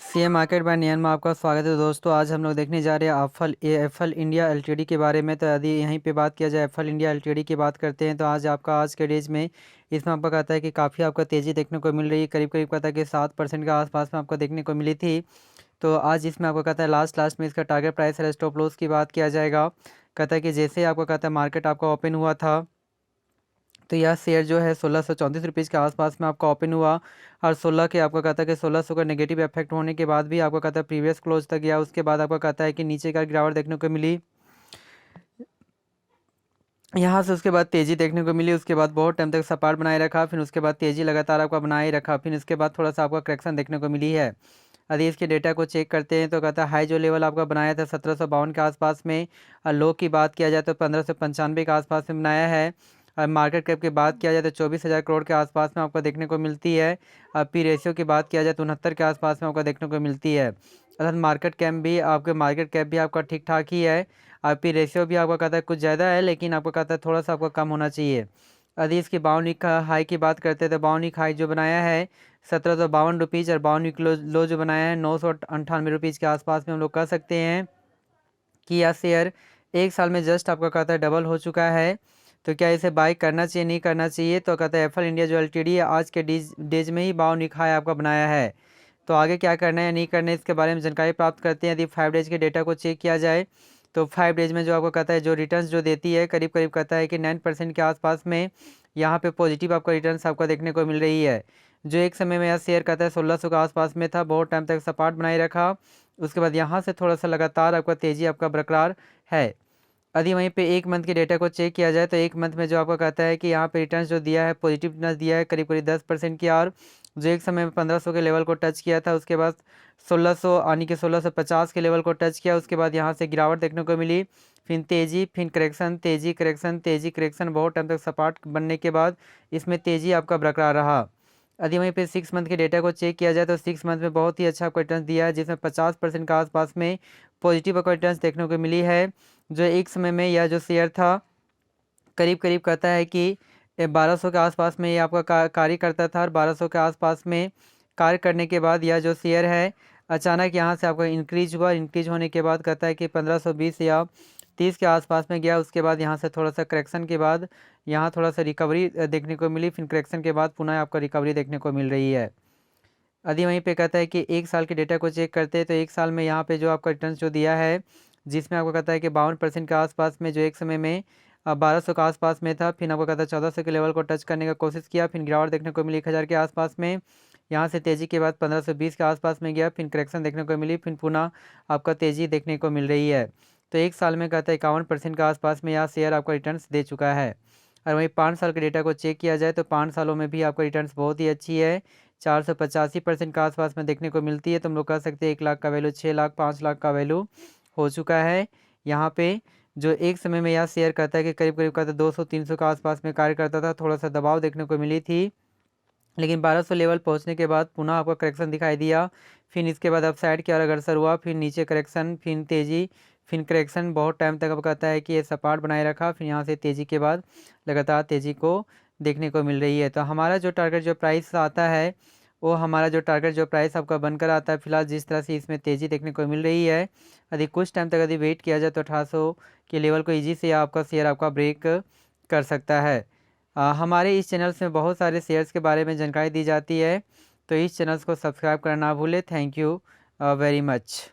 Share market bye नियन में आपका स्वागत है दोस्तों। आज हम लोग देखने जा रहे हैं एफल इंडिया एलटीडी के बारे में। तो यदि यहीं पे बात किया जाए एफल इंडिया एलटीडी की बात करते हैं तो आज के डेज में इसमें आपको कहता है कि काफ़ी आपका तेज़ी देखने को मिल रही है। करीब करीब कहता है कि 7% के आसपास में आपको देखने को मिली थी। तो आज इसमें आपको कहता है लास्ट में इसका टारगेट प्राइस है स्टॉप लॉस की बात किया जाएगा। कहता है कि जैसे आपको कहता है मार्केट आपका ओपन हुआ था तो यह शेयर जो है 1634 के आसपास में आपका ओपन हुआ और 16 के आपको कहता है कि 1600 का नेगेटिव इफेक्ट होने के बाद भी आपको कहता है प्रीवियस क्लोज तक गया। उसके बाद आपको कहता है कि नीचे का गिरावट देखने को मिली, यहाँ से उसके बाद तेज़ी देखने को मिली। उसके बाद बहुत टाइम तक सपाट बनाए रखा, फिर उसके बाद तेज़ी लगातार आपका बनाए रखा, फिर उसके बाद थोड़ा सा आपका करेक्शन देखने को मिली है। यदि इसके डेटा को चेक करते हैं तो कहता है हाई जो लेवल आपका बनाया था 1752 के आसपास में, और लो की बात किया जाए तो 1595 के आसपास में बनाया है। और मार्केट कैप की बात किया जाए तो 24,000 करोड़ के आसपास में आपको देखने को मिलती है। और पी रेशियो की बात किया जाए तो 69 के आसपास में आपको देखने को मिलती है। अर्थात मार्केट कैप भी आपका ठीक ठाक ही है। और पी रेशियो भी आपका कहता है कुछ ज़्यादा है, लेकिन आपको कहता है थोड़ा सा आपका कम होना चाहिए। यदि इसकी 52 हाई की बात करते हैं तो 52 हाई जो बनाया है 1752 रुपीज़, और 52 लो जो बनाया है 998 रुपीज़ के आसपास में हम लोग कह सकते हैं कि यह शेयर एक साल में जस्ट आपका कहता है डबल हो चुका है। तो क्या इसे बाई करना चाहिए नहीं करना चाहिए? तो कहता है एफल इंडिया जो एलटीडी है आज के डेज में ही 52 हाई आपका बनाया है। तो आगे क्या करना है या नहीं करना है इसके बारे में जानकारी प्राप्त करते हैं। यदि 5 डेज के डेटा को चेक किया जाए तो 5 डेज में जो आपको कहता है जो रिटर्न्स जो देती है करीब करीब कहता है कि 9% के आसपास में यहाँ पे पॉजिटिव आपका रिटर्न्स आपको देखने को मिल रही है। जो एक समय में यह शेयर कहता है 1600 के आसपास में था, बहुत टाइम तक सपाट बनाए रखा। उसके बाद यहाँ से थोड़ा सा लगातार आपका तेज़ी आपका बरकरार है। यदि वहीं पे एक मंथ के डेटा को चेक किया जाए तो एक मंथ में जो आपको कहता है कि यहाँ पे रिटर्न्स जो दिया है पॉजिटिवनेस दिया है करीब करीब 10% की, और जो एक समय में 1500 के लेवल को टच किया था उसके बाद 1600 यानी कि 1650 के लेवल को टच किया। उसके बाद यहाँ से गिरावट देखने को मिली, फिर तेज़ी, फिर करेक्शन, तेज़ी करेक्शन, तेज़ी करेक्शन, बहुत टाइम तक सपाट बनने के बाद इसमें तेज़ी आपका बरकरार रहा। यदि वहीं पे 6 मंथ के डेटा को चेक किया जाए तो 6 मंथ में बहुत ही अच्छा आपको रिटर्न दिया है, जिसमें 50% के आसपास में पॉजिटिव आपको रिटर्न देखने को मिली है। जो एक समय में यह जो शेयर था करीब करीब कहता है कि 1200 के आसपास में ये आपका कार्य करता था, और 1200 के आसपास में कार्य करने के बाद यह जो शेयर है अचानक यहाँ से आपका इंक्रीज हुआ। इंक्रीज होने के बाद कहता है कि 1520 या 30 के आसपास में गया। उसके बाद यहाँ से थोड़ा सा करेक्शन के बाद यहाँ थोड़ा सा रिकवरी देखने को मिली, फिर करेक्शन के बाद पुनः आपका रिकवरी देखने को मिल रही है। यदि वहीं पे कहता है कि एक साल के डेटा को चेक करते हैं तो एक साल में यहाँ पे जो आपका रिटर्न जो दिया है जिसमें आपको कहता है कि 52% के आसपास में, जो एक समय में 1200 के आसपास में था, फिर आपको कहता है 1400 के लेवल को टच करने का कोशिश किया, फिर गिरावट देखने को मिली 1000 के आसपास में। यहाँ से तेज़ी के बाद 1520 के आसपास में गया, फिर करेक्शन देखने को मिली, फिर पुनः आपका तेज़ी देखने को मिल रही है। तो एक साल में कहता है 51% के आसपास में यह शेयर आपका रिटर्न दे चुका है। और वहीं 5 साल के डेटा को चेक किया जाए तो 5 सालों में भी आपका रिटर्न बहुत ही अच्छी है, 485% के आसपास में देखने को मिलती है। तो हम लोग कह सकते हैं 1 लाख का वैल्यू 6 लाख 5 लाख का वैल्यू हो चुका है। यहाँ पे जो एक समय में यह शेयर कहता है कि करीब करीब कहता है 200-300 के आसपास में कार्य करता था, थोड़ा सा दबाव देखने को मिली थी, लेकिन 1200 लेवल पहुंचने के बाद पुनः आपका करेक्शन दिखाई दिया। फिर इसके बाद अपसाइड की ओर अग्रसर हुआ, फिर नीचे करेक्शन, फिर तेज़ी, फिर करेक्शन, बहुत टाइम तक अब कहता है कि ये सपाट बनाए रखा, फिर यहाँ से तेज़ी के बाद लगातार तेज़ी को देखने को मिल रही है। तो हमारा जो टारगेट जो प्राइस आता है वो हमारा जो टारगेट जो प्राइस आपका बनकर आता है, फिलहाल जिस तरह से इसमें तेज़ी देखने को मिल रही है, यदि कुछ टाइम तक यदि वेट किया जाए तो 1800 के लेवल को ईजी से आपका शेयर आपका ब्रेक कर सकता है। हमारे इस चैनल में बहुत सारे शेयर्स के बारे में जानकारी दी जाती है, तो इस चैनल को सब्सक्राइब करना ना भूलें। Thank you very much.